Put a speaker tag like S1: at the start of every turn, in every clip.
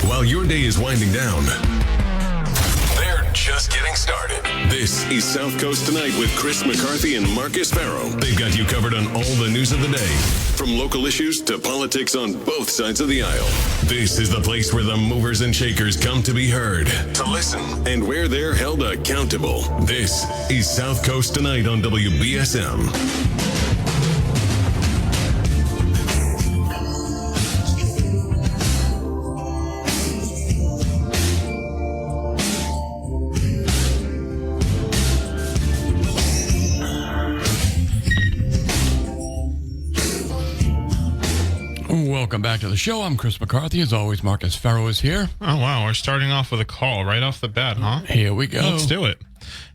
S1: while your day is winding down. They're just getting started. This is South Coast Tonight with Chris McCarthy and Marcus Farrow. They've got you covered on all the news of the day, from local issues to politics on both sides of the aisle. This is the place where the movers and shakers come to be heard, to listen, and where they're held accountable. This is South Coast Tonight on WBSM.
S2: Welcome back to the show. I'm Chris McCarthy. As always, Marcus Farrow is here.
S3: Oh, wow. We're starting off with a call right off the bat, huh?
S2: Here we go.
S3: Let's do it.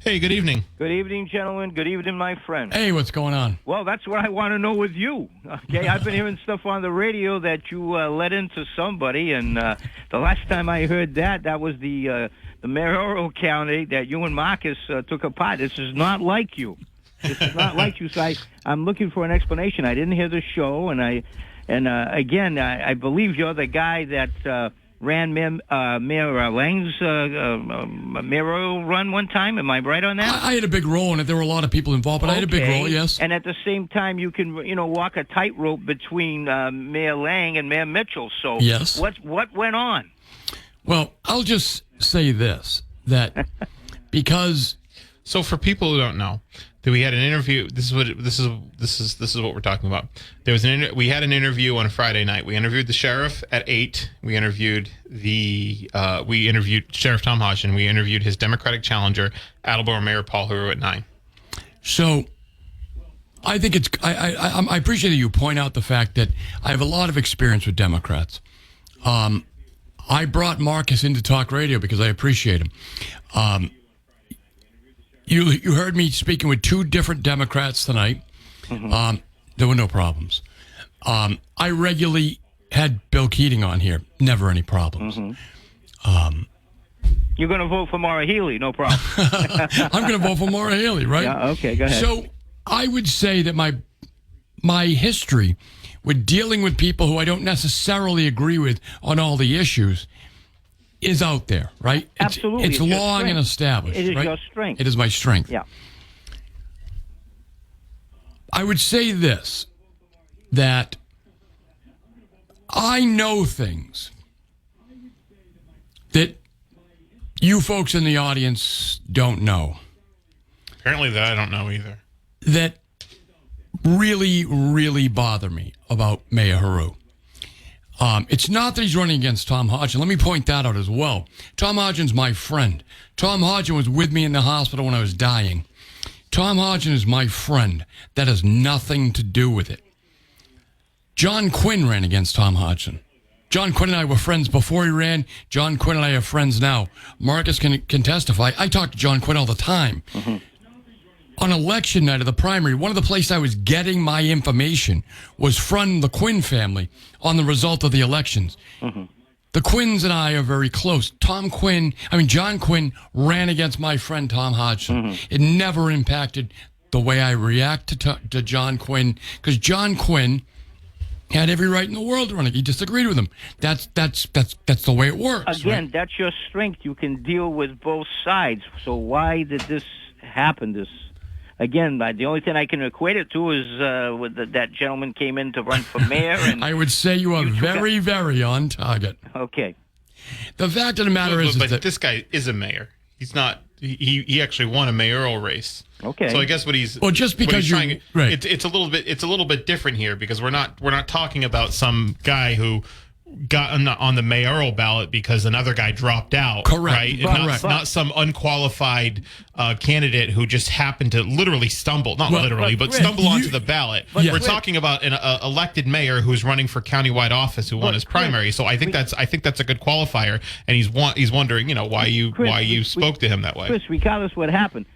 S3: Hey, good evening.
S4: Good evening, gentlemen. Good evening, my friend.
S2: Hey, what's going on?
S4: Well, that's what I want to know with you. Okay, I've been hearing stuff on the radio that you let into somebody, and the last time I heard that was the mayoral candidate that you and Marcus took apart. This is not like you. This is not like you. So I'm looking for an explanation. I didn't hear the show, and again, I believe you're the guy that ran Mayor Lang's mayoral run one time. Am I right on that?
S2: I had a big role in it. There were a lot of people involved, but I had a big role, yes.
S4: And at the same time, you can, walk a tightrope between Mayor Lang and Mayor Mitchell. So
S2: yes.
S4: What went on?
S2: Well, I'll just say this, that because...
S3: So for people who don't know, that we had an interview. This is what we're talking about. There was we had an interview on a Friday night. We interviewed the sheriff at 8. We interviewed Sheriff Tom Hodgson. We interviewed his Democratic challenger, Attleboro Mayor Paul Heroux, at 9.
S2: So I think it's I appreciate that you point out the fact that I have a lot of experience with Democrats. I brought Marcus into talk radio because I appreciate him. You heard me speaking with 2 different Democrats tonight. Mm-hmm. There were no problems. I regularly had Bill Keating on here. Never any problems.
S4: Mm-hmm. You're going to vote for Maura Healey, no problem.
S2: I'm going to vote for Maura Healey, right?
S4: Yeah, okay, go ahead.
S2: So I would say that my history with dealing with people who I don't necessarily agree with on all the issues is out there, right?
S4: Absolutely.
S2: It's long and established.
S4: It is
S2: right?
S4: your strength.
S2: It is my strength.
S4: Yeah.
S2: I would say this, that I know things that you folks in the audience don't know.
S3: Apparently that I don't know either.
S2: That really, really bother me about Mayor Heroux. It's not that he's running against Tom Hodgson. Let me point that out as well. Tom Hodgson's my friend. Tom Hodgson was with me in the hospital when I was dying. Tom Hodgson is my friend. That has nothing to do with it. John Quinn ran against Tom Hodgson. John Quinn and I were friends before he ran. John Quinn and I are friends now. Marcus can testify. I talk to John Quinn all the time. Mm-hmm. On election night of the primary, one of the places I was getting my information was from the Quinn family on the result of the elections. Mm-hmm. The Quinns and I are very close. John Quinn ran against my friend Tom Hodgson. Mm-hmm. It never impacted the way I react to John Quinn, because John Quinn had every right in the world to run it. He disagreed with him. That's the way it works.
S4: Again,
S2: right?
S4: That's your strength. You can deal with both sides. So why did this happen? Again, the only thing I can equate it to is that gentleman came in to run for mayor. And
S2: I would say you are very, very on target.
S4: Okay.
S2: The fact of the matter is that
S3: this guy is a mayor. He's not. He actually won a mayoral race.
S4: Okay.
S3: So I guess what he's
S2: just because
S3: right. It's a little bit different here, because we're not talking about some guy who got on the mayoral ballot because another guy dropped out.
S2: Correct.
S3: Right?
S2: Correct.
S3: Not some unqualified candidate who just happened to literally stumble, stumble onto the ballot. We're talking about an elected mayor who's running for countywide office who won his primary. So I think that's a good qualifier, and he's wondering, why you spoke to him that way.
S4: Chris, regardless what happened,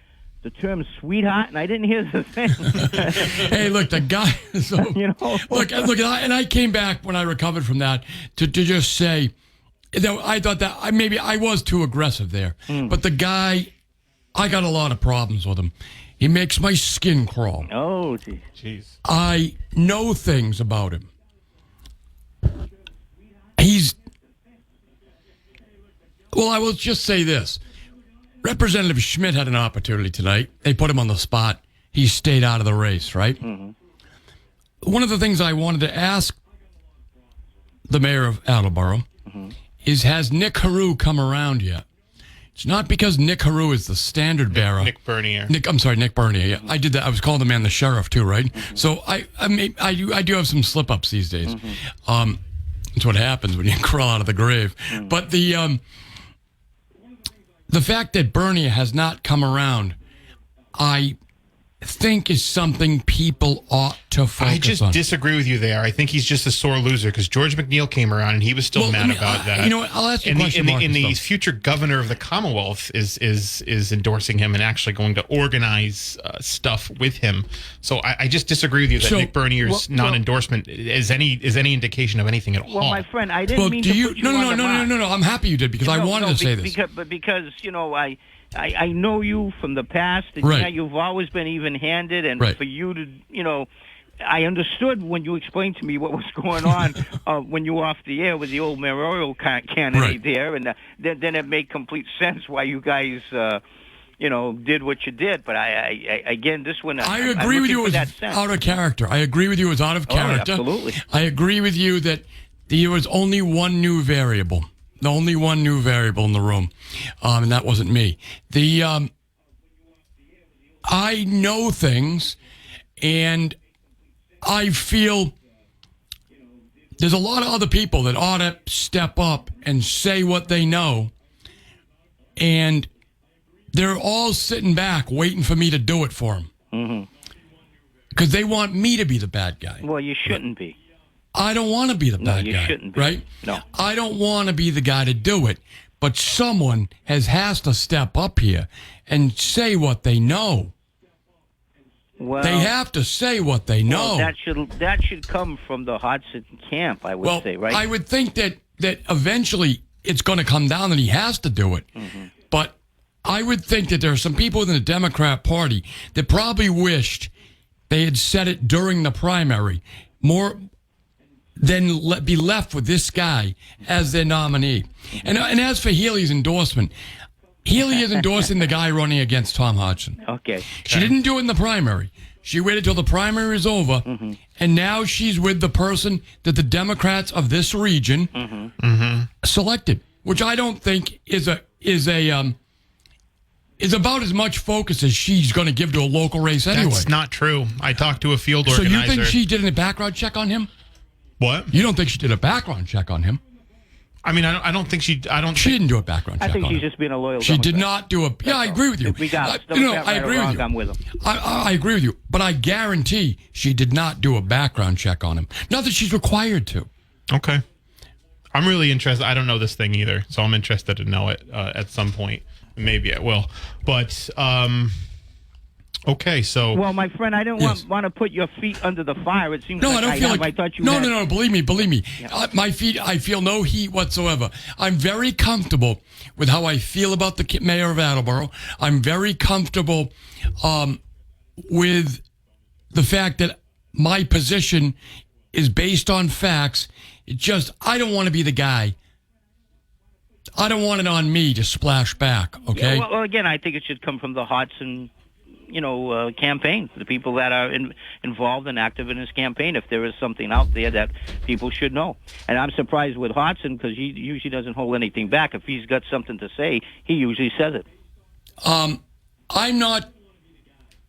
S4: the term sweetheart, and I didn't hear the thing.
S2: Hey, look, the guy. So, look, and I came back when I recovered from that to just say that I thought that maybe I was too aggressive there. But the guy, I got a lot of problems with him. He makes my skin crawl.
S4: Oh,
S3: jeez.
S2: I know things about him. He's Well, I will just say this. Representative Schmidt had an opportunity tonight. They put him on the spot. He stayed out of the race, right? Mm-hmm. One of the things I wanted to ask the mayor of Attleboro is, has Nick Heroux come around yet? It's not because Nick Heroux is the standard bearer.
S3: Nick Bernier.
S2: Nick Bernier. Yeah, I did that. I was calling the man the sheriff too, right? Mm-hmm. So I do have some slip ups these days. Mm-hmm. That's what happens when you crawl out of the grave. Mm-hmm. But the fact that Bernier has not come around, I think is something people ought to focus on.
S3: I just disagree with you there. I think he's just a sore loser because George McNeil came around and he was still mad about that.
S2: You know what? I'll ask you a question, Marcus,
S3: and the future governor of the Commonwealth is endorsing him and actually going to organize stuff with him. So I just disagree with you that Nick Bernier's non-endorsement is any indication of anything at all.
S4: Well, my friend, I didn't mean to put you on the mark.
S2: No. I'm happy you did because I wanted to say this.
S4: Because I know you from the past, and
S2: right.
S4: Yeah, you've always been even-handed, and
S2: right.
S4: for you to, I understood when you explained to me what was going on when you were off the air with the old mayoral candidate
S2: right.
S4: there, and then it made complete sense why you guys, did what you did. But I again, this one,
S2: I agree with you. It was out of character. I agree with you. It was out of character.
S4: Absolutely.
S2: I agree with you that there was only one new variable. The only one new variable in the room, and that wasn't me. I know things, and I feel there's a lot of other people that ought to step up and say what they know, and they're all sitting back waiting for me to do it for them. Because they want me to be the bad guy.
S4: Well, you shouldn't be.
S2: I don't want to be the bad guy.
S4: No, you shouldn't be.
S2: Right?
S4: No.
S2: I don't want to be the guy to do it. But someone has to step up here and say what they know.
S4: Well,
S2: they have to say what they know.
S4: Well, that should come from the Hodgson camp, I would say, right?
S2: I would think that eventually it's going to come down that he has to do it. Mm-hmm. But I would think that there are some people within the Democrat Party that probably wished they had said it during the primary more than be left with this guy as their nominee. And as for Healy's endorsement, Healy is endorsing the guy running against Tom Hodgson.
S4: Okay.
S2: She didn't do it in the primary. She waited till the primary is over, and now she's with the person that the Democrats of this region selected, which I don't think is about as much focus as she's going to give to a local race anyway.
S3: That's not true. I talked to a field organizer.
S2: So you think she did a background check on him?
S3: What?
S2: You don't think she did a background check on him?
S3: I mean, I don't think she.
S2: She didn't do a background check.
S4: I think
S2: on
S4: she's
S2: him.
S4: just being a loyal.
S2: She
S4: Democrat.
S2: did not do a. Yeah, I agree with you.
S4: We got it.
S2: I agree with you.
S4: I'm with him.
S2: I agree with you, but I guarantee she did not do a background check on him. Not that she's required to.
S3: Okay. I'm really interested. I don't know this thing either, so I'm interested to know it at some point. Maybe I will. But okay, so
S4: well, my friend, I don't want to put your feet under the fire. It seems
S2: no,
S4: like
S2: I don't feel like
S4: I thought you.
S2: No. Believe me.
S4: Yeah.
S2: My feet. I feel no heat whatsoever. I'm very comfortable with how I feel about the mayor of Attleboro. I'm very comfortable with the fact that my position is based on facts. It just I don't want to be the guy. I don't want it on me to splash back. Okay.
S4: Yeah, well, again, I think it should come from the Hodgson. Campaign, the people that are involved and active in his campaign, if there is something out there that people should know. And I'm surprised with Hodgson because he usually doesn't hold anything back. If he's got something to say, he usually says it.
S2: I'm not...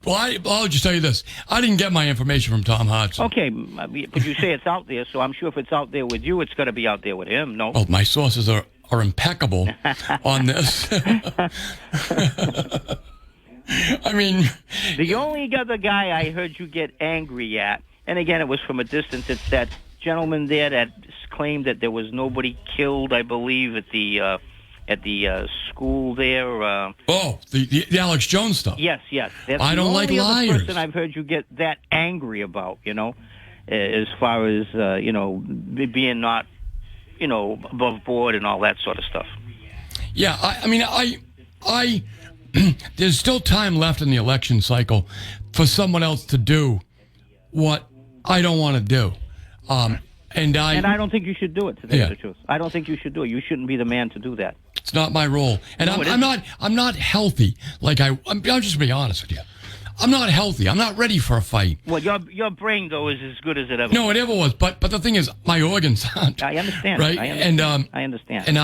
S2: Well, I'll just tell you this. I didn't get my information from Tom Hodgson.
S4: Okay, but you say it's out there, so I'm sure if it's out there with you, it's got to be out there with him, no?
S2: Well, my sources are impeccable on this. I mean...
S4: The only other guy I heard you get angry at, and again, it was from a distance, it's that gentleman there that claimed that there was nobody killed, I believe, at the school there.
S2: The Alex Jones stuff.
S4: Yes. That's
S2: I don't like liars.
S4: The only other person I've heard you get that angry about, as far as, being not, above board and all that sort of stuff.
S2: Yeah, I there's still time left in the election cycle for someone else to do what I don't want to do. And
S4: I don't think you should do it, to tell you the truth. I don't think you should do it. You shouldn't be the man to do that.
S2: It's not my role. And I'm not healthy. I'm just be honest with you. I'm not healthy. I'm not ready for a fight.
S4: Well, your brain, though, is as good as it ever was.
S2: No, it ever was. But the thing is, my organs aren't.
S4: I understand.
S2: Right?
S4: I understand.
S2: And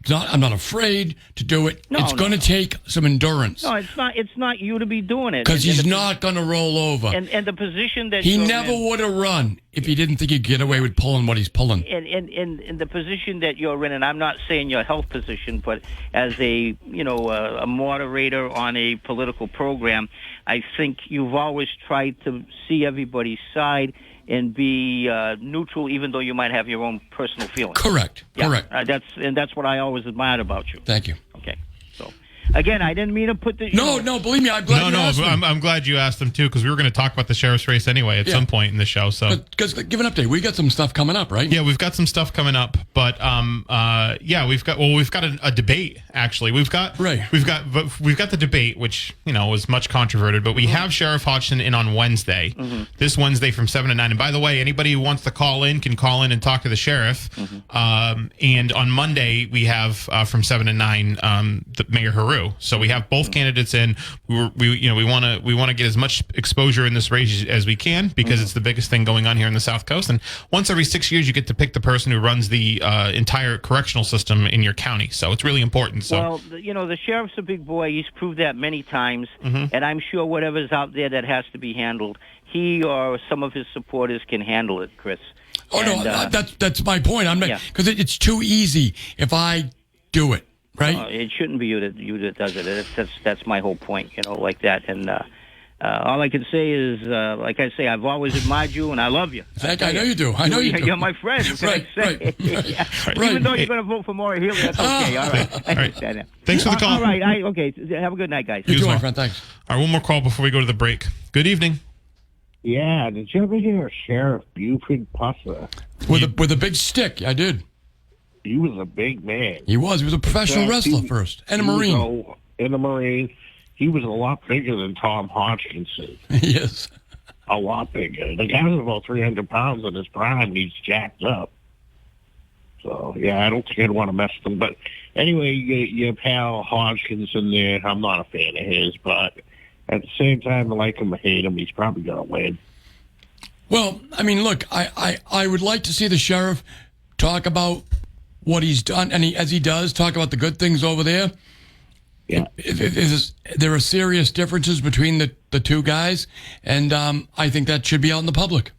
S2: I'm not afraid to do it. It's going to take some endurance.
S4: No, it's not you to be doing it.
S2: Because he's not going to roll over.
S4: And the position that
S2: he never would have run if he didn't think he'd get away with pulling what he's pulling.
S4: In the position that you're in, and I'm not saying your health position, but as a moderator on a political program, I think you've always tried to see everybody's side and be neutral, even though you might have your own personal feelings.
S2: Correct.
S4: That's what I always admired about you.
S2: Thank you.
S4: Okay. So, again, I didn't mean to put the...
S2: No, believe me, I'm glad you asked him.
S3: I'm glad you asked them, too, because we were going to talk about the sheriff's race anyway at some point in the show. So,
S2: because give an update. We got some stuff coming up, right?
S3: Yeah, we've got some stuff coming up, but we've got a debate actually. We've got the debate, which was much controverted, but we have Sheriff Hodgson in on Wednesday, this Wednesday from 7 to 9. And by the way, anybody who wants to call in can call in and talk to the sheriff. And on Monday we have from 7 to 9 the Mayor Heroux. So we have both candidates in. We want to get as much exposure in this race as we can, because it's the biggest thing going on here in the South Coast. And once every 6 years, you get to pick the person who runs the entire correctional system in your county. So it's really important. So.
S4: Well, the sheriff's a big boy. He's proved that many times, and I'm sure whatever's out there that has to be handled, he or some of his supporters can handle it, Chris.
S2: Oh, no, that's my point. I'm not, because it's too easy if I do it, right?
S4: It shouldn't be you that does it. That's my whole point, like that. And all I can say is, like I say, I've always admired you, and I love you.
S2: Zach, I know you do. I know you do.
S4: You're my friend. Right. Even though you're going to vote for Maura Healy, that's okay. All right. I understand that.
S3: Thanks for the call.
S4: All right. Okay. Have a good night, guys.
S2: You too, my friend. Thanks.
S3: All right, one more call before we go to the break. Good evening.
S5: Yeah, did you ever hear Sheriff Buford Pusser?
S2: With a big stick, I did.
S5: He was a big man.
S2: He was a professional wrestler first, and a Marine.
S5: And a Marine. He was a lot bigger than Tom Hodgkinson.
S2: Yes.
S5: A lot bigger. The guy was about 300 pounds in his prime. He's jacked up. So, yeah, I don't think I'd want to mess with him. But anyway, your pal Hodgkinson there, I'm not a fan of his, but at the same time, I like him or hate him, he's probably going to win.
S2: Well, I mean, look, I would like to see the sheriff talk about what he's done, and as he does, talk about the good things over there. Yeah. There are serious differences between the two guys, and I think that should be out in the public.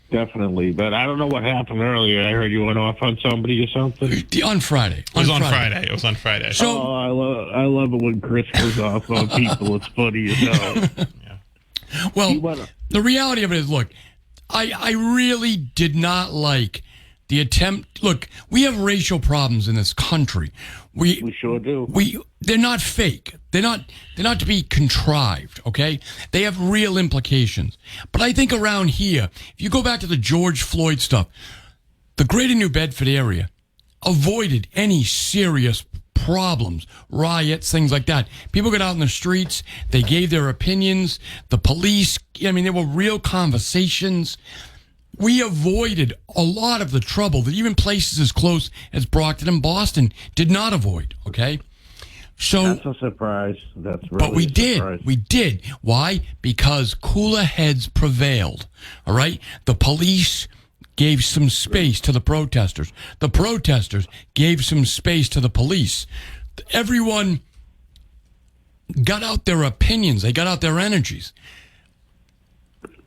S5: Definitely, but I don't know what happened earlier. I heard you went off on somebody or something.
S2: On Friday.
S3: It was on Friday.
S2: So,
S5: I love it when Chris goes off on people. It's funny as hell.
S2: Yeah. Well, the reality of it is, look, I really did not like the attempt. Look, we have racial problems in this country.
S5: We sure do.
S2: They're not fake. They're not to be contrived, okay? They have real implications. But I think around here, if you go back to the George Floyd stuff, the greater New Bedford area avoided any serious problems, riots, things like that. People got out in the streets. They gave their opinions. The police, there were real conversations. We avoided a lot of the trouble that even places as close as Brockton and Boston did not avoid, okay? So
S5: that's a surprise. That's really
S2: but we
S5: did.
S2: We did. Why? Because cooler heads prevailed, all right? The police gave some space to the protesters. The protesters gave some space to the police. Everyone got out their opinions. They got out their energies.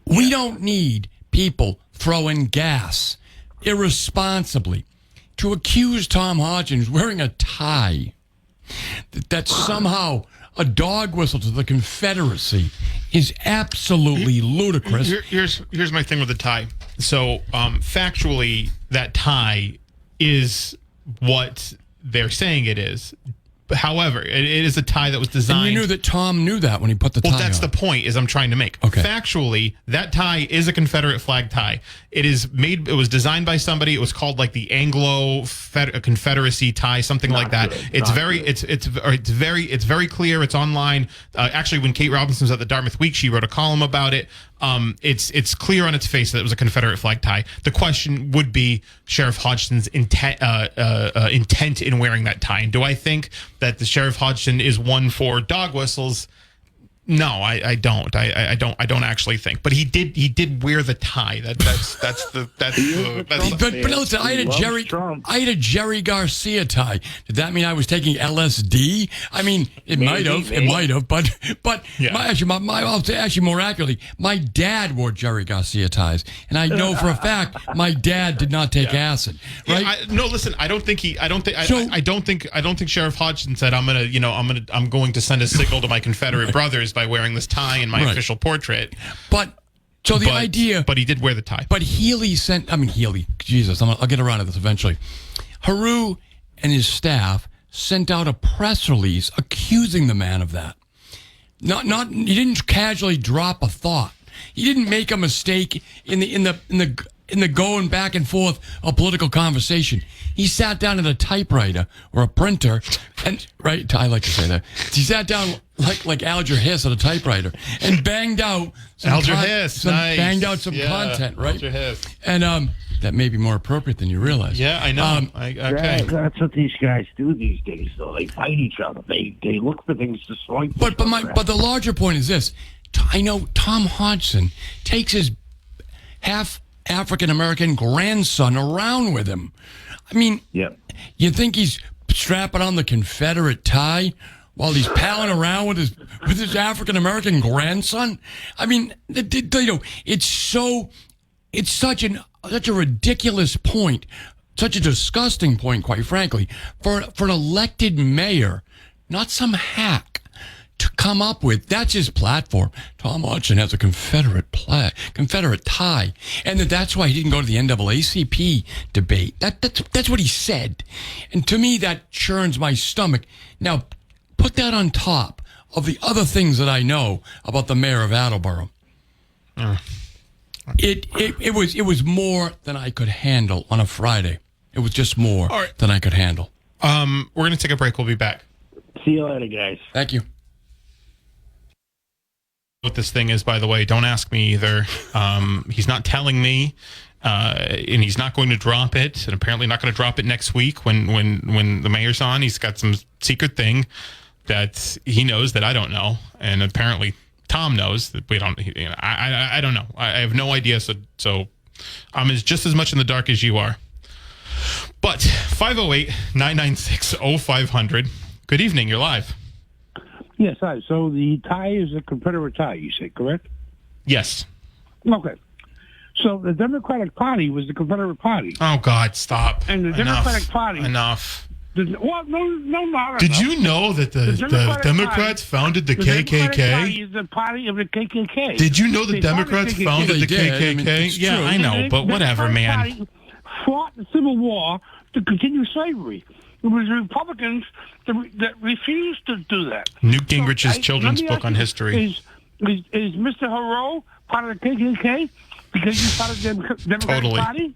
S2: We don't need people throwing gas irresponsibly. To accuse Tom Hodgson wearing a tie that's somehow a dog whistle to the Confederacy is absolutely ludicrous.
S3: Here's my thing with the tie. So factually, that tie is what they're saying it is. However, it is a tie that was designed.
S2: And you knew that Tom knew that when he put the tie on.
S3: Well, that's the point is I'm trying to make.
S2: Okay.
S3: Factually, that tie is a Confederate flag tie. It was designed by somebody. It was called like the Anglo Confederacy tie, something like that.
S5: Good.
S3: It's very clear. It's online. Actually, when Kate Robinson was at the Dartmouth Week, she wrote a column about it. It's clear on its face that it was a Confederate flag tie. The question would be Sheriff Hodgson's intent in wearing that tie. And do I think that the Sheriff Hodgson is one for dog whistles? No, I don't. I don't actually think. But he did wear the tie. That's
S2: But listen, I had a Jerry Garcia tie. Did that mean I was taking LSD? I mean, it might have. But
S3: Yeah.
S2: I'll say actually more accurately, my dad wore Jerry Garcia ties, and I know for a fact my dad did not take acid. Right?
S3: No, listen. I don't think Sheriff Hodgson said I'm going to send a signal to my Confederate brothers by wearing this tie in my official portrait.
S2: But he did wear the tie.
S3: But
S2: Healy Jesus, I'll get around to this eventually. Heroux and his staff sent out a press release accusing the man of that. He didn't casually drop a thought. He didn't make a mistake in the going back and forth of political conversation. He sat down at a typewriter or a printer, and I like to say that. He sat down like Alger Hiss at a typewriter and banged out some content, right?
S3: Alger Hiss.
S2: And that may be more appropriate than you realize.
S3: Yeah, I know. Okay.
S5: That's what these guys do these days, though. They fight each other. They look for things to swipe.
S2: But the larger point is this. I know Tom Hodgson takes his half African-American grandson around with him. I mean, you think he's strapping on the Confederate tie while he's palling around with his African-American grandson? I mean, it's such a ridiculous point, such a disgusting point, quite frankly, for an elected mayor, not some hack, to come up with. That's his platform. Tom Hodgson has a Confederate tie, and that's why he didn't go to the NAACP debate. That's what he said, and to me that churns my stomach. Now, put that on top of the other things that I know about the mayor of Attleboro. It was more than I could handle on a Friday. It was just more than I could handle.
S3: We're going to take a break. We'll be back.
S5: See you later, guys.
S2: Thank you.
S3: What this thing is, by the way, don't ask me either. He's not telling me, and he's not going to drop it, and apparently not going to drop it next week when the mayor's on. He's got some secret thing that he knows that I don't know, and apparently Tom knows that we don't. I don't know. I have no idea. So I'm just as much in the dark as you are. But 508-996-0500. Good evening. You're live.
S6: Yes, hi. So the tie is a Confederate tie, you say, correct?
S3: Yes.
S6: Okay. So the Democratic Party was the Confederate Party.
S3: Oh, God, stop.
S6: And the Democratic Party...
S3: Enough.
S6: Well, no.
S3: Did you know that the Democrats founded the KKK?
S6: Democratic Party is the party of the KKK.
S3: Did you know the Democrats founded the KKK?
S2: Yeah,
S3: I know, but whatever, man.
S6: The Democratic Party fought the Civil War to continue slavery. It was the Republicans that refused to do that.
S3: Newt Gingrich's children's book on history.
S6: Is Mr. Heroux part of the KKK? Because he's part of the Democratic Party?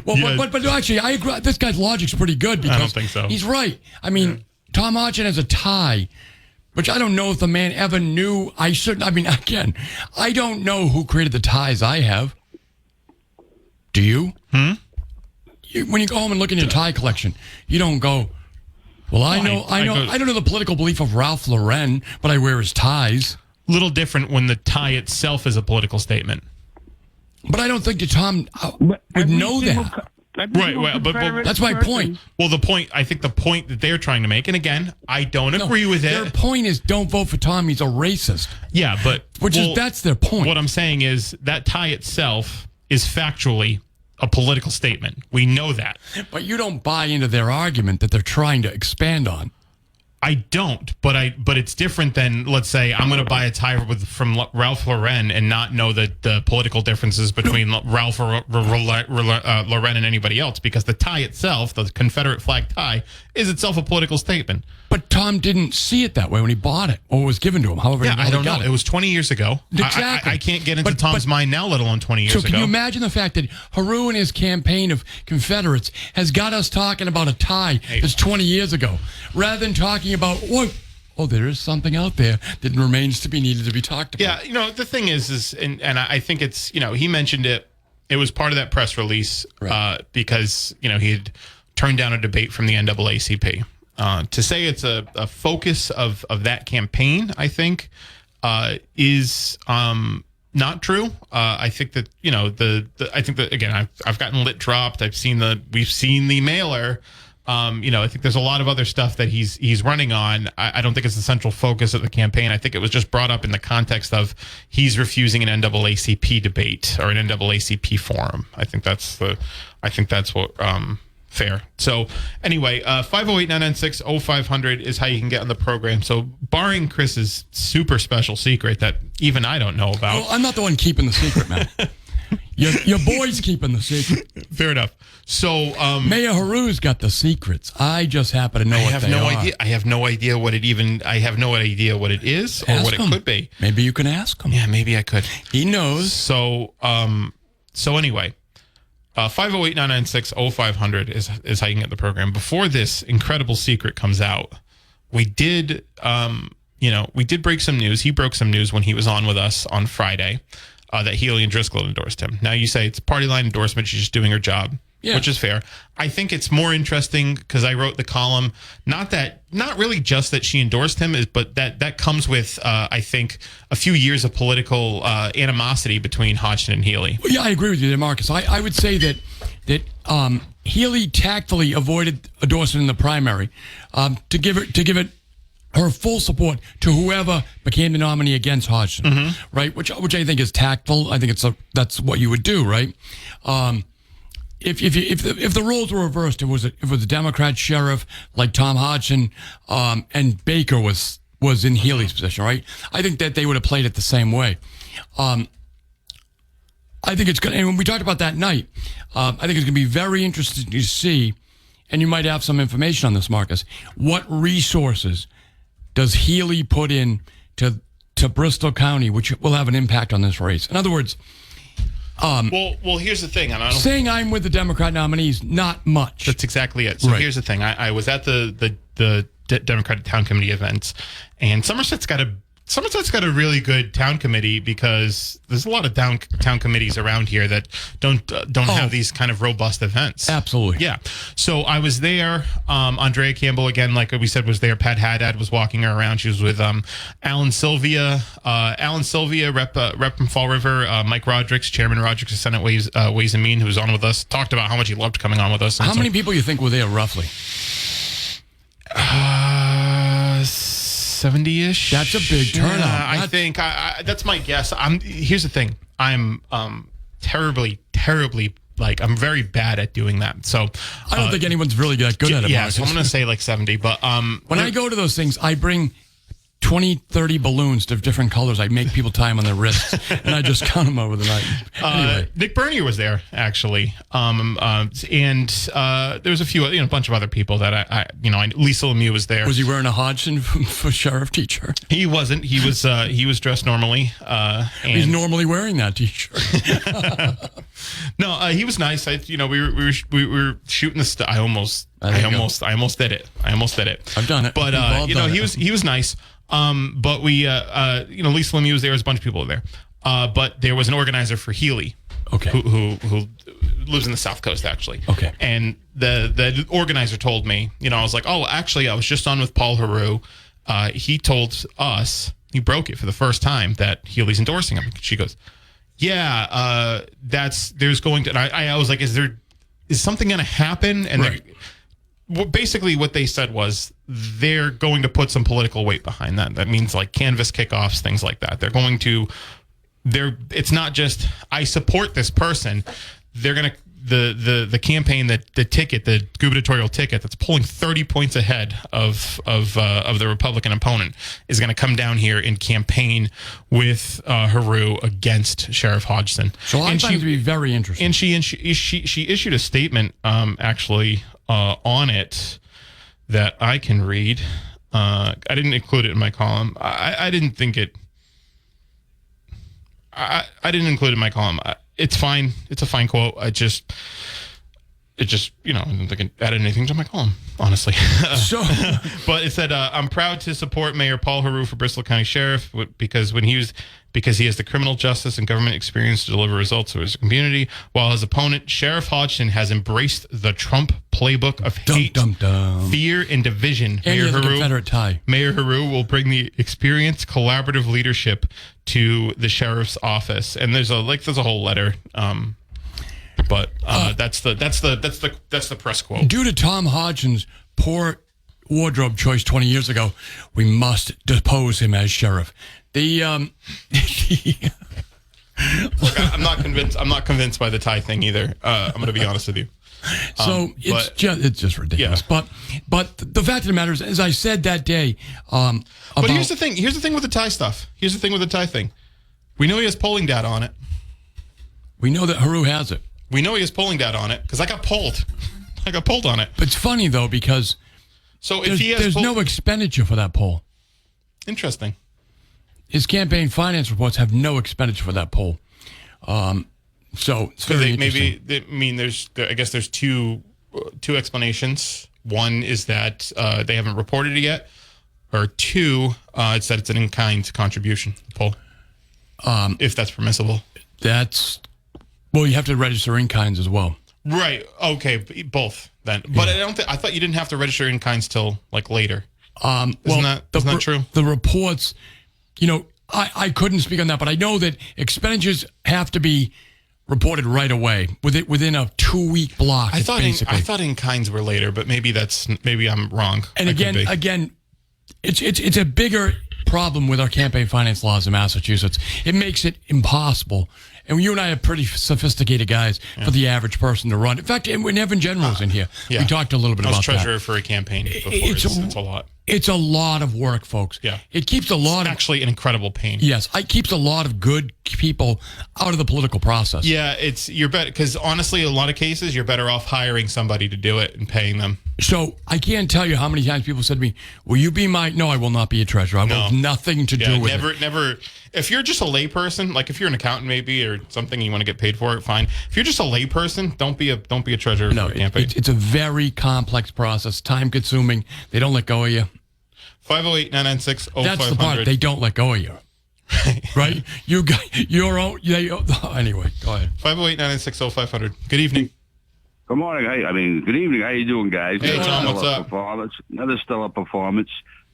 S2: Well, yeah. but actually, I agree. This guy's logic's pretty good because
S3: I don't think so.
S2: He's right. I mean, Tom Hodgson has a tie, which I don't know if the man ever knew. Again, I don't know who created the ties I have. Do you? When you go home and look in your tie collection, you don't go, well, I don't know the political belief of Ralph Lauren, but I wear his ties.
S3: Little different when the tie itself is a political statement.
S2: But I don't think that Tom would know that.
S3: Right, but
S2: that's my point.
S3: Well, I think the point that they're trying to make, and again, I don't agree with it.
S2: Their point is don't vote for Tom, he's a racist.
S3: Yeah, but...
S2: that's their point.
S3: What I'm saying is that tie itself is factually a political statement. We know that.
S2: But you don't buy into their argument that they're trying to expand on.
S3: I don't, but it's different than, let's say, I'm going to buy a tie from Ralph Lauren and not know the political differences between Ralph Lauren and anybody else, because the tie itself, the Confederate flag tie, is itself a political statement.
S2: But Tom didn't see it that way when he bought it or was given to him. However,
S3: I don't know. It was 20 years ago.
S2: Exactly.
S3: I can't get into Tom's mind now, let alone 20 years ago.
S2: So can you imagine the fact that Heroux and his campaign of Confederates has got us talking about a tie that's 20 years ago, rather than talking about oh, there is something out there that remains to be needed to be talked about.
S3: Yeah, the thing is and I think it's, he mentioned it. It was part of that press release because, he had turned down a debate from the NAACP. To say it's a focus of that campaign, I think, is not true. I think that, I think that, again, I've gotten lit dropped. We've seen the mailer. I think there's a lot of other stuff that he's running on. I don't think it's the central focus of the campaign. I think it was just brought up in the context of he's refusing an NAACP debate or an NAACP forum. I think that's what fair. So anyway, 508-996-0500 is how you can get on the program. So barring Chris's super special secret that even I don't know about.
S2: Well, I'm not the one keeping the secret, man. Your boy's keeping the secret.
S3: Fair enough. So
S2: Mayor Heroux's got the secrets. I just happen to know what they are.
S3: Idea. I have no idea what it is or what it could be.
S2: Maybe you can ask him.
S3: Yeah, maybe I could.
S2: He knows.
S3: So anyway, 508-996-0500 is how you can get the program. Before this incredible secret comes out, we did break some news. He broke some news when he was on with us on Friday. That Healy and Driscoll endorsed him. Now you say it's party line endorsement. She's just doing her job, which is fair. I think it's more interesting because I wrote the column. Not really just that she endorsed him, but that comes with I think a few years of political animosity between Hodgson and Healy.
S2: Well, yeah, I agree with you there, Marcus. I would say that Healy tactfully avoided endorsement in the primary to give it her full support to whoever became the nominee against Hodgson, right? Which I think is tactful. I think that's what you would do, right? If the roles were reversed, if it was a Democrat sheriff like Tom Hodgson, and Baker was in Healy's position, right? I think that they would have played it the same way. I think it's going. And when we talked about that night, I think it's going to be very interesting to see, and you might have some information on this, Marcus. What resources does Healy put in to Bristol County, which will have an impact on this race? In other words,
S3: well, here's the thing.
S2: Saying I'm with the Democrat nominees, not much.
S3: That's exactly it. So here's the thing. I was at the Democratic Town Committee events, and Somerset's got a really good town committee because there's a lot of town committees around here that don't have these kind of robust events.
S2: Absolutely.
S3: Yeah. So I was there. Andrea Campbell, again, like we said, was there. Pat Haddad was walking her around. She was with Alan Sylvia, Rep from Fall River, Mike Rodrigues, Chairman Rodrigues of Senate Ways and Means, who was on with us, talked about how much he loved coming on with us.
S2: How many people you think were there, roughly?
S3: 70-ish.
S2: That's a big turnout.
S3: Yeah, I think that's my guess. Here's the thing. I'm terribly, I'm very bad at doing that. So
S2: I don't think anyone's really that good at it.
S3: Yeah, so I'm going to say like 70. But
S2: when I go to those things, I bring 20, 30 balloons of different colors. I make people tie them on their wrists, and I just count them over the night. Anyway.
S3: Nick Bernier was there, actually. And there was a bunch of other people that Lisa Lemieux was there.
S2: Was he wearing a Hodgson for sheriff t-shirt?
S3: He wasn't. He was dressed normally.
S2: He's normally wearing that t-shirt.
S3: No, he was nice. We were shooting the stuff. I almost did it.
S2: I've done it.
S3: But he was nice. But we, Lisa Lemieux was there. There's a bunch of people there. But there was an organizer for Healy, who lives in the South Coast, actually.
S2: Okay.
S3: And the organizer told me, I was like, oh, actually, I was just on with Paul Heroux. He told us, he broke it for the first time, that Healy's endorsing him. She goes, yeah, there's going to, and I was like, is something going to happen? And
S2: right.
S3: Basically what they said was they're going to put some political weight behind that. That means like canvas kickoffs, things like that. It's not just, I support this person. They're going to, the campaign, the ticket, the gubernatorial ticket that's pulling 30 points ahead of the Republican opponent is going to come down here and campaign with Heroux against Sheriff Hodgson.
S2: So I find it to be very interesting.
S3: And she issued a statement actually on it that I can read. I didn't include it in my column. I didn't think it. I didn't include it in my column. It's fine. It's a fine quote. it just, I don't think it added anything to my column, honestly. But it said, I'm proud to support Mayor Paul Heroux for Bristol County Sheriff because he has the criminal justice and government experience to deliver results to his community, while his opponent, Sheriff Hodgson, has embraced the Trump playbook of hate, fear, and division.
S2: And Mayor
S3: Heroux will bring the experienced collaborative leadership to the sheriff's office. And there's a whole letter. But that's the press quote.
S2: Due to Tom Hodgson's poor wardrobe choice 20 years ago, we must depose him as sheriff. Look,
S3: I'm not convinced. I'm not convinced by the tie thing either. I'm going to be honest with you.
S2: It's just ridiculous. Yeah. But the fact of the matter is, as I said that day,
S3: but here's the thing. Here's the thing with the tie stuff. Here's the thing with the tie thing. We know he has polling data on it.
S2: We know that Heroux has it.
S3: We know he has polling data on it because I got polled. I got polled on it.
S2: But it's funny though because there's no expenditure for that poll.
S3: Interesting.
S2: His campaign finance reports have no expenditure for that poll. So it's very interesting.
S3: I guess there's two explanations. One is that they haven't reported it yet, or two, it's that it's an in-kind contribution poll. If that's permissible.
S2: Well, you have to register in-kinds as well.
S3: Right. Okay. Both then. But I thought you didn't have to register in-kinds till later. Isn't that true?
S2: The reports, I couldn't speak on that, but I know that expenditures have to be reported right away within a 2-week block.
S3: I thought in-kinds were later, but maybe I'm wrong.
S2: And again, it's a bigger problem with our campaign finance laws in Massachusetts. It makes it impossible. And you and I are pretty sophisticated guys for the average person to run. In fact, when Evan General was in here, we talked a little bit about that.
S3: I was treasurer for a campaign before. It's a lot.
S2: It's a lot of work, folks.
S3: Yeah.
S2: It keeps it's
S3: actually an incredible pain.
S2: Yes. It keeps a lot of good people out of the political process.
S3: Yeah, you're better because honestly, in a lot of cases, you're better off hiring somebody to do it and paying them.
S2: So I can't tell you how many times people said to me, "Will you be my?" No, I will not be a treasurer. I will have nothing to do with it.
S3: Never. If you're just a layperson, like if you're an accountant maybe or something, and you want to get paid for it, fine. If you're just a layperson, don't be a treasurer for a campaign.
S2: It's a very complex process, time consuming. They don't let go of you.
S3: 508-996-0500.
S2: That's the part. They don't let go of you. Right? You got your own. Anyway, go ahead.
S3: 508-996-0500. Good evening.
S7: Good morning. Good evening. How you doing, guys?
S3: Hey, Tom, what's up?
S7: Another stellar performance.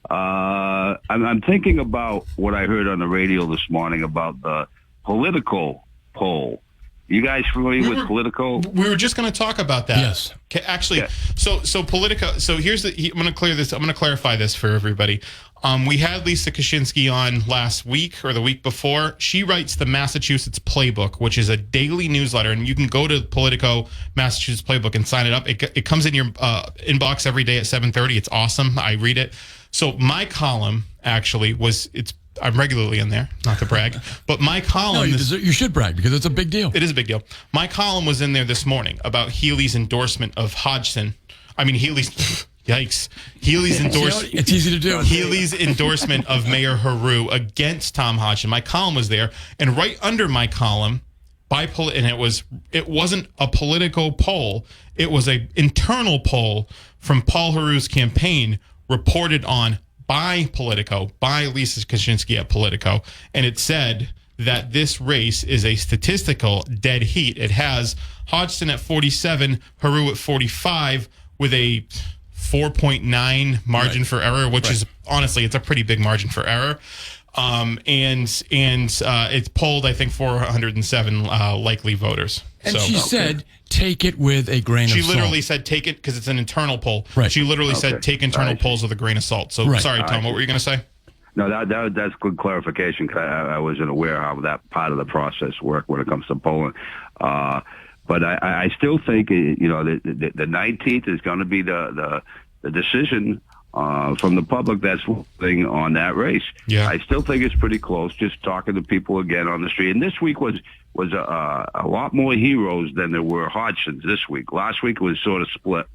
S7: I'm thinking about what I heard on the radio this morning about the Politico poll. You guys familiar with Politico?
S3: We were just going to talk about that.
S2: Yes.
S3: Actually, so Politico. So I'm going to clear this. I'm going to clarify this for everybody. We had Lisa Kaczynski on last week or the week before. She writes the Massachusetts Playbook, which is a daily newsletter, and you can go to Politico Massachusetts Playbook and sign it up. It comes in your inbox every day at 7:30. It's awesome. I read it. So my column actually I'm regularly in there, not to brag, but my column...
S2: No, you should brag because it's a big deal.
S3: It is a big deal. My column was in there this morning about Healy's endorsement of Hodgson. Yikes. Healy's endorsement...
S2: It's easy to do.
S3: Healy's endorsement of Mayor Heroux against Tom Hodgson. My column was there, and right under my column, it wasn't a Politico poll. It was an internal poll from Paul Heroux's campaign reported on by Politico, by Lisa Kaczynski at Politico, and it said that this race is a statistical dead heat. It has Hodgson at 47, Heroux at 45, with a 4.9 margin for error, which is honestly, it's a pretty big margin for error. And it's polled, I think, 407 likely voters.
S2: And she said, take it with a grain of salt.
S3: She literally said, take it, because it's an internal poll.
S2: Right.
S3: She literally said, take internal polls with a grain of salt. So, sorry, Tom, what were you going to say?
S7: No, that's good clarification, because I wasn't aware how that part of the process worked when it comes to polling. But I still think, the 19th is going to be the decision from the public that's voting on that race.
S3: Yeah.
S7: I still think it's pretty close, just talking to people again on the street. And this week was a lot more Heroux than there were Hodgsons this week. Last week it was sort of split.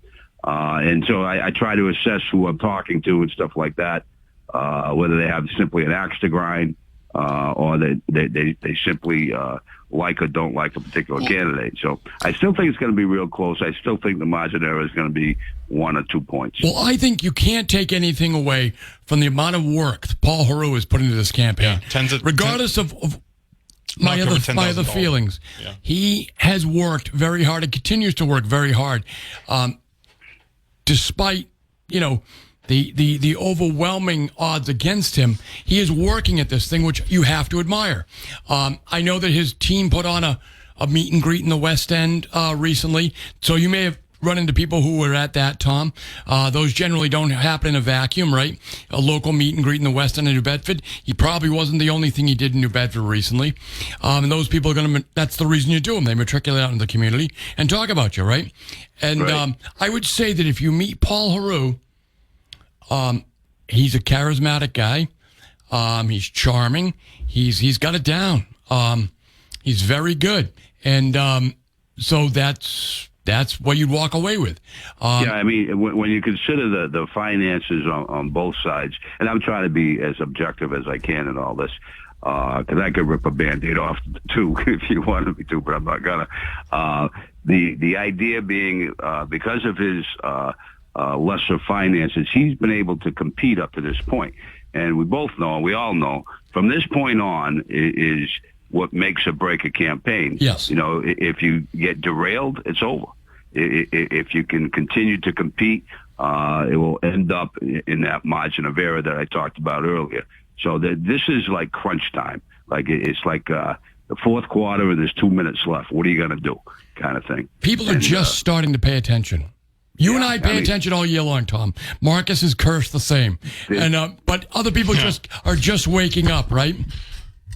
S7: And so I try to assess who I'm talking to and stuff like that, whether they have simply an axe to grind or they simply like or don't like a particular candidate. So I still think it's going to be real close. I still think the margin error is going to be 1 or 2 points.
S2: Well, I think you can't take anything away from the amount of work that Paul Heroux has put into this campaign. Regardless of my other feelings. Yeah. He has worked very hard and continues to work very hard, despite, the overwhelming odds against him. He is working at this thing, which you have to admire. I know that his team put on a meet and greet in the West End recently, so you may have run into people who were at that, Tom. Those generally don't happen in a vacuum, right? A local meet and greet in the West End of New Bedford. He probably wasn't the only thing he did in New Bedford recently. And those people are going to, that's the reason you do them. They matriculate out in the community and talk about you, right? And right. I would say that if you meet Paul Heroux, he's a charismatic guy. He's charming. He's got it down. He's very good. And so that's what you'd walk away with.
S7: I mean, when you consider the finances on both sides, and I'm trying to be as objective as I can in all this, because I could rip a Band-Aid off too if you wanted me to, but I'm not gonna. The idea being, because of his lesser finances, he's been able to compete up to this point. And we both know, we all know, from this point on is what makes or break a campaign.
S2: Yes.
S7: If you get derailed, it's over. If you can continue to compete, it will end up in that margin of error that I talked about earlier. So this is like crunch time. Like it's like the fourth quarter and there's 2 minutes left. What are you going to do? Kind of thing.
S2: People are just starting to pay attention. You and I pay attention all year long, Tom. Marcus is cursed the same, but other people are just waking up, right?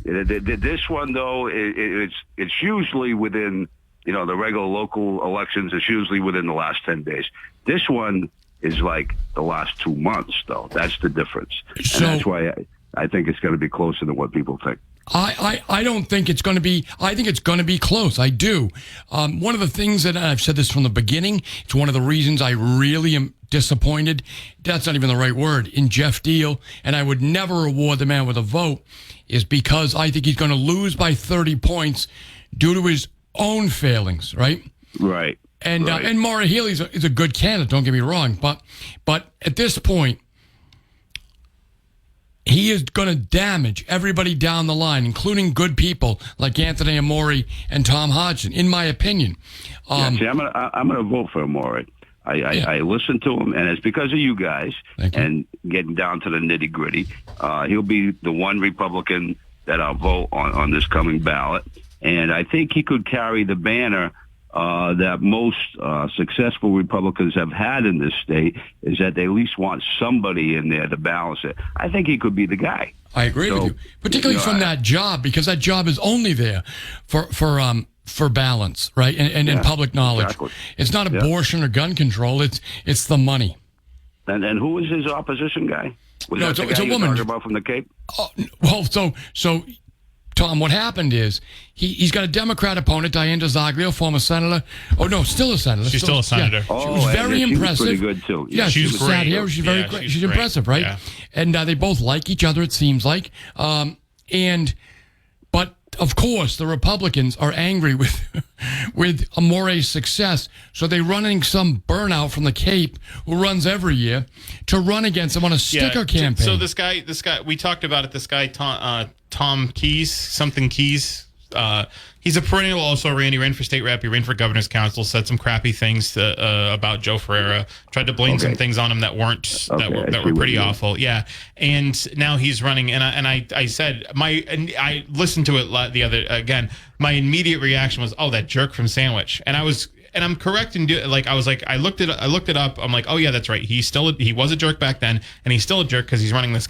S7: This one though, it's usually within the regular local elections. It's usually within the last 10 days. This one is like the last 2 months, though. That's the difference, and that's why I think it's going to be closer than what people think.
S2: I don't think it's going to be. I think it's going to be close. I do. One of the things that I've said this from the beginning. It's one of the reasons I really am disappointed. That's not even the right word in Jeff Deal, and I would never reward the man with a vote. Is because I think he's going to lose by 30 points due to his own failings. Right.
S7: Right.
S2: And Maura Healey is a good candidate. Don't get me wrong, but at this point, he is going to damage everybody down the line, including good people like Anthony Amore and Tom Hodgson, in my opinion.
S7: I'm gonna vote for Amore. I listened to him, and it's because of you guys and getting down to the nitty gritty. He'll be the one Republican that I'll vote on this coming ballot, and I think he could carry the banner that most successful Republicans have had in this state, is that they at least want somebody in there to balance it. I think he could be the guy.
S2: I agree with you, particularly from that job, because that job is only there for balance, right? And in public knowledge. Exactly. It's not abortion or gun control. It's the money.
S7: And who is his opposition guy?
S2: It's a woman.
S7: Talking about from the Cape?
S2: Well, so Tom, what happened is he's got a Democrat opponent, Diane DeZoglio, former senator. Oh no, still a senator.
S3: She's still a senator.
S2: Yeah. She was very impressive.
S7: She was pretty good too.
S2: Yeah,
S3: she's
S2: great. Sat here. She's very great. She's impressive, right? Yeah. And they both like each other, it seems like. But of course, the Republicans are angry with Amore's success, so they're running some burnout from the Cape, who runs every year, to run against him on a sticker campaign.
S3: So this guy, we talked about it. This guy, Tom Keys. He's a perennial also-ran. He ran for state rep. He ran for governor's council. Said some crappy things about Joe Ferreira. Tried to blame some things on him that were pretty awful. Yeah, and now he's running. And I said I listened to it the other again. My immediate reaction was, oh, that jerk from Sandwich. And I'm correct in I looked it up. I'm like, oh yeah, that's right. He was a jerk back then, and he's still a jerk because he's running this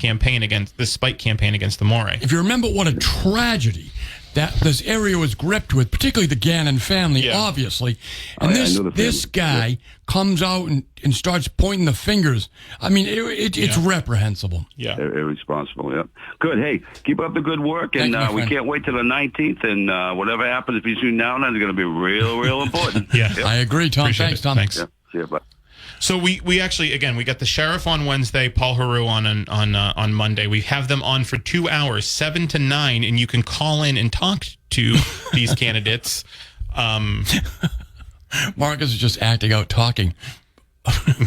S3: spike campaign against Amore.
S2: If you remember what a tragedy that this area was gripped with, particularly the Gannon family, obviously. And this guy comes out and starts pointing the fingers. I mean, it's reprehensible.
S3: Yeah.
S7: Irresponsible, yeah. Good. Hey, keep up the good work. And we can't wait till the 19th. And whatever happens between now and then is going to be real, real important.
S2: I agree, Tom. Thanks, Tom.
S3: Thanks.
S7: Yeah. See you, bye.
S3: So we actually, again, we got the sheriff on Wednesday, Paul Heroux on Monday. We have them on for 2 hours, 7 to 9, and you can call in and talk to these candidates.
S2: Marcus is just acting out talking.
S3: You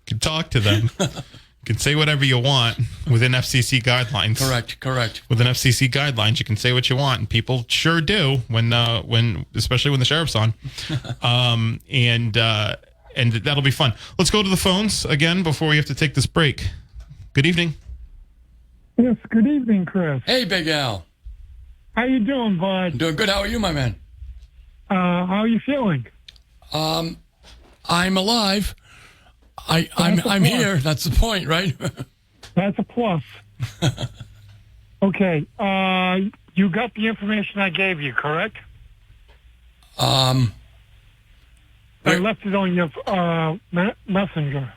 S3: can talk to them. You can say whatever you want within FCC guidelines.
S2: Correct.
S3: Within FCC guidelines, you can say what you want, and people sure do when especially when the sheriff's on. And that'll be fun. Let's go to the phones again before we have to take this break. Good evening.
S8: Yes, good evening, Chris.
S2: Hey, Big Al.
S8: How you doing, bud?
S2: Doing good. How are you, my man?
S8: How are you feeling?
S2: I'm alive. I'm here. That's the point, right?
S8: That's a plus. Okay. You got the information I gave you, correct? I left it on your messenger.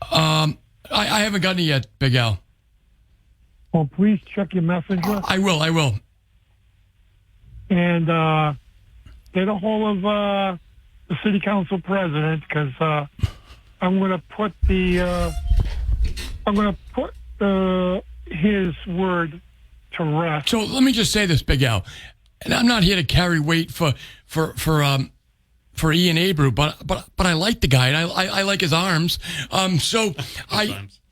S2: I haven't gotten it yet, Big Al.
S8: Well, please check your messenger.
S2: I will.
S8: And get a hold of the city council president, because I'm going to put his word to rest.
S2: So let me just say this, Big Al, and I'm not here to carry weight for Ian Heroux, but I like the guy, and I like his arms. So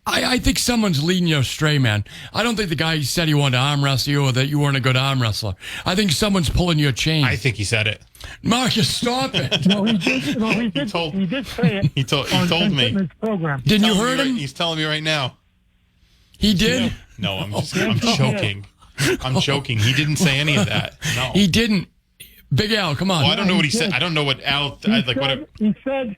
S2: I think someone's leading you astray, man. I don't think the guy said he wanted to arm wrestle you or that you weren't a good arm wrestler. I think someone's pulling your chain.
S3: I think he said it.
S2: Marcus, stop it.
S8: No, he did. No, he did. He did say it.
S3: He told me.
S8: Program.
S2: Didn't you heard him?
S3: He's telling me right now.
S2: He did?
S3: Yeah. No, I'm joking. I'm joking. He didn't say any of that. No,
S2: he didn't. Big Al, come on.
S3: Well, I don't know what he said. I don't know what Al.
S8: He said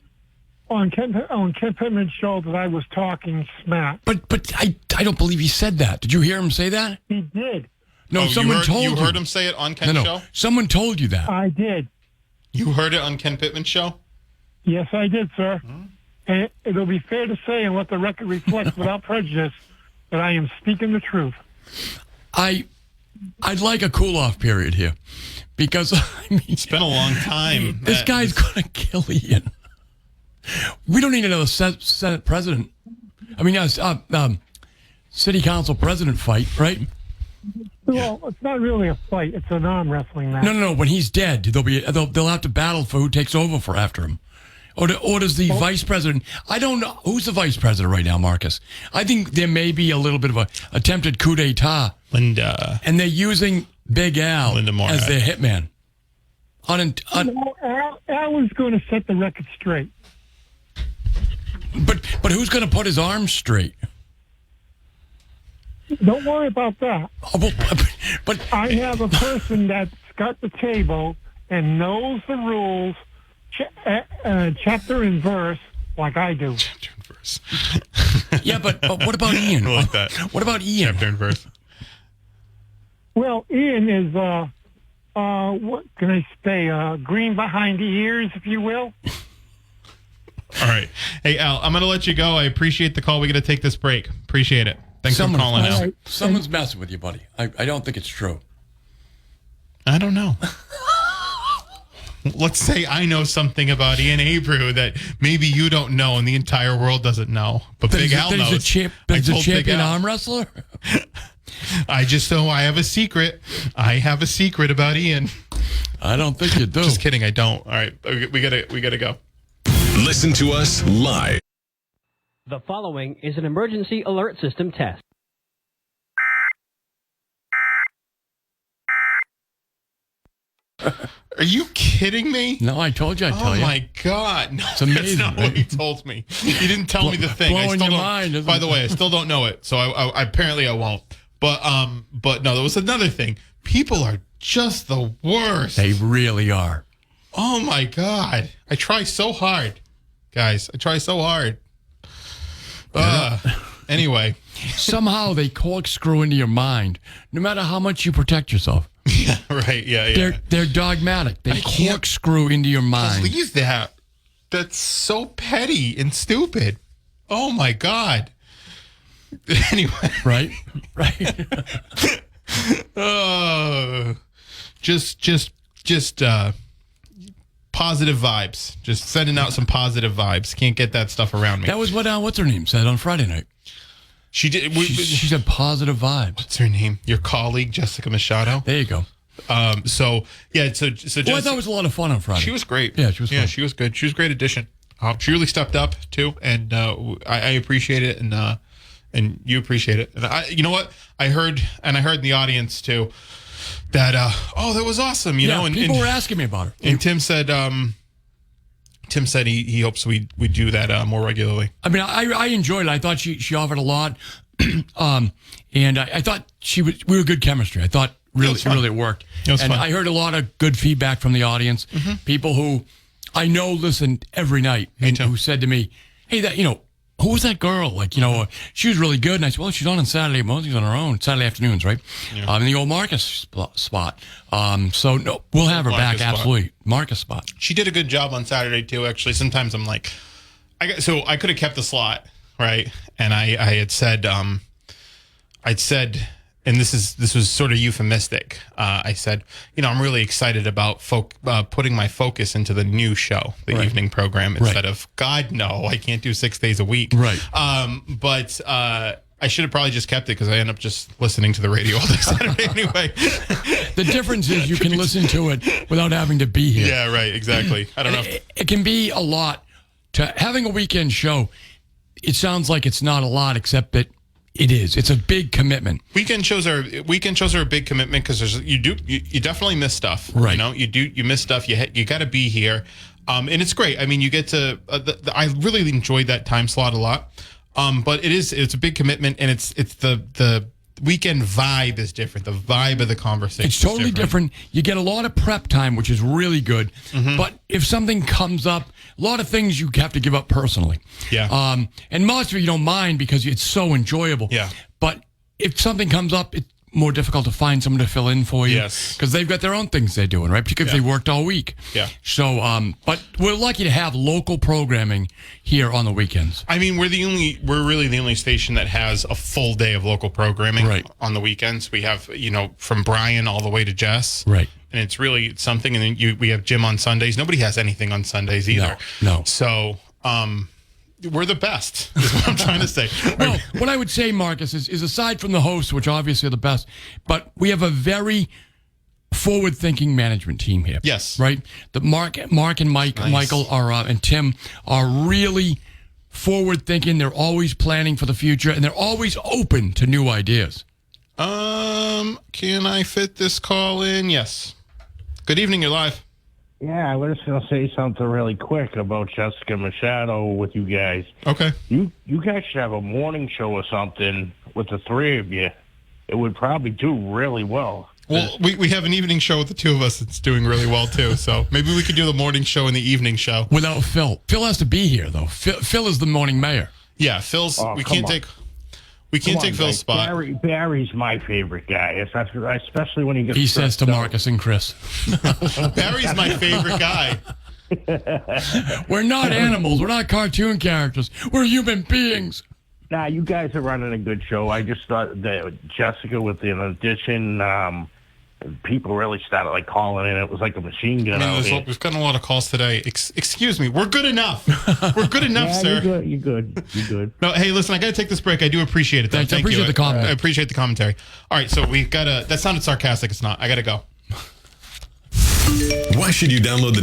S8: on Ken Pittman's show that I was talking smack.
S2: But I don't believe he said that. Did you hear him say that?
S8: He did.
S2: No, someone told you.
S3: You heard him say it on Ken's show?
S2: Someone told you that.
S8: I did.
S3: You heard it on Ken Pittman's show?
S8: Yes, I did, sir. And it'll be fair to say, and let the record reflect without prejudice, that I am speaking the truth.
S2: I'd like a cool-off period here, because I mean,
S3: it's been a long time.
S2: This guy's going to kill Ian. We don't need another Senate president. I mean, city council president fight, right?
S8: Well, it's not really a fight. It's an arm wrestling match.
S2: No. When he's dead, they'll have to battle for who takes over for after him. Or does the vice president? I don't know. Who's the vice president right now, Marcus? I think there may be a little bit of a attempted coup d'etat.
S3: Linda.
S2: And they're using Big Al as their hitman.
S8: Al is going to set the record straight.
S2: But who's going to put his arms straight?
S8: Don't worry about that.
S2: But
S8: I have a person that's got the table and knows the rules, chapter and verse, like I do.
S3: Chapter and verse.
S2: Yeah, but what about Ian?
S3: I like that.
S2: What about Ian?
S3: Chapter and verse.
S8: Well, Ian is, what can I say, green behind the ears, if you will.
S3: All right. Hey, Al, I'm going to let you go. I appreciate the call. We got to take this break. Appreciate it. Thanks for calling, Al.
S8: Right.
S2: Someone's messing with you, buddy. I don't think it's true.
S3: I don't know. Let's say I know something about Ian Heroux that maybe you don't know and the entire world doesn't know. But Big Al knows.
S2: He's a champion arm wrestler?
S3: I just know I have a secret. I have a secret about Ian.
S2: I don't think you do.
S3: Just kidding. I don't. All right. We gotta go.
S1: Listen to us live.
S9: The following is an emergency alert system test.
S3: Are you kidding me?
S2: No, I told you I'd tell you.
S3: Oh, my God. No,
S2: it's amazing.
S3: That's not what he told me. He didn't tell me the thing.
S2: Blowing your mind,
S3: by the way, I still don't know it, so I apparently I won't. But no, there was another thing. People are just the worst.
S2: They really are.
S3: Oh, my God. I try so hard. Guys, I try so hard. Anyway.
S2: Somehow they corkscrew into your mind, no matter how much you protect yourself.
S3: Yeah, right. Yeah.
S2: They're dogmatic. They corkscrew into your mind.
S3: Believe that. That's so petty and stupid. Oh my God. Anyway.
S2: Right.
S3: positive vibes. Just sending out some positive vibes. Can't get that stuff around me.
S2: That was what what's her name said on Friday night.
S3: She did.
S2: She said positive vibes.
S3: What's her name? Your colleague, Jessica Machado.
S2: There you go.
S3: So Jessica,
S2: I thought it was a lot of fun on Friday.
S3: She was great.
S2: Yeah, she was.
S3: Yeah,
S2: fun.
S3: she was good. She was a great addition. She really stepped up too, and I appreciate it, and you appreciate it. And you know what? I heard in the audience too that that was awesome. You know, and
S2: people were asking me about her.
S3: And Tim said he hopes we do that more regularly.
S2: I mean, I enjoyed it. I thought she offered a lot, and I thought we were good chemistry. I thought really it worked.
S3: It was
S2: and
S3: fun.
S2: I heard a lot of good feedback from the audience.
S3: Mm-hmm.
S2: People who I know listened every night, and who said to me, "Hey, who was that girl? Like, she was really good." And I said, "Well, she's on Saturday mornings on her own, Saturday afternoons, right?
S3: Yeah.
S2: In the old Marcus spot. So no, we'll have her back.
S3: Spot.
S2: Absolutely, Marcus spot.
S3: She did a good job on Saturday too. Actually, sometimes I'm like, I could have kept the slot, right? And I had said, and this was sort of euphemistic. I said, I'm really excited about putting my focus into the new show, the evening program, instead of God, no, I can't do 6 days a week.
S2: Right.
S3: But I should have probably just kept it because I end up just listening to the radio all day Saturday anyway.
S2: The difference is you can listen to it without having to be here.
S3: Yeah, right. Exactly. I don't know.
S2: It can be a lot to having a weekend show. It sounds like it's not a lot, except that it is. It's a big commitment.
S3: Weekend shows are a big commitment because you definitely miss stuff.
S2: Right.
S3: You miss stuff. You got to be here, and it's great. I mean, you get to. I really enjoyed that time slot a lot, but it's a big commitment, and it's the weekend vibe is different. The vibe of the conversation.
S2: It's totally different. You get a lot of prep time, which is really good. Mm-hmm. But if something comes up, a lot of things you have to give up personally.
S3: Yeah.
S2: And most of you don't mind because it's so enjoyable.
S3: Yeah.
S2: But if something comes up, it's more difficult to find someone to fill in for you.
S3: Yes.
S2: Because they've got their own things they're doing, right? Particularly if they worked all week.
S3: Yeah.
S2: So, but we're lucky to have local programming here on the weekends.
S3: I mean, we're really the only station that has a full day of local programming on the weekends. We have, from Brian all the way to Jess.
S2: Right.
S3: And it's really something. And then we have Jim on Sundays. Nobody has anything on Sundays either.
S2: No.
S3: So, we're the best, is what I'm trying to say.
S2: Well, what I would say, Marcus, is aside from the hosts, which obviously are the best, but we have a very forward-thinking management team here.
S3: Yes.
S2: Right? The Mark and Michael and Tim are really forward-thinking. They're always planning for the future, and they're always open to new ideas.
S3: Can I fit this call in? Yes. Good evening. You're live.
S5: Yeah, I was just going to say something really quick about Jessica Machado with you guys.
S3: Okay.
S5: You guys should have a morning show or something with the three of you. It would probably do really well.
S3: Well, we have an evening show with the two of us that's doing really well, too. So maybe we could do the morning show and the evening show.
S2: Without Phil. Phil has to be here, though. Phil is the morning mayor.
S3: Yeah, Phil's... we can't take Phil's spot.
S5: Barry's my favorite guy, especially when he gets...
S2: He says to Marcus and Chris.
S3: Barry's my favorite guy.
S2: We're not animals. We're not cartoon characters. We're human beings.
S5: Nah, you guys are running a good show. I just thought that Jessica with the addition... people really started calling in. It was like a machine gun.
S3: We've gotten a lot of calls today. Excuse me, we're good enough. We're good enough, sir.
S5: You're good.
S3: No, hey, listen, I got to take this break. I do appreciate it.
S2: Thank you. I
S3: appreciate the commentary. All right, so we've got that sounded sarcastic. It's not. I got to go.
S1: Why should you download the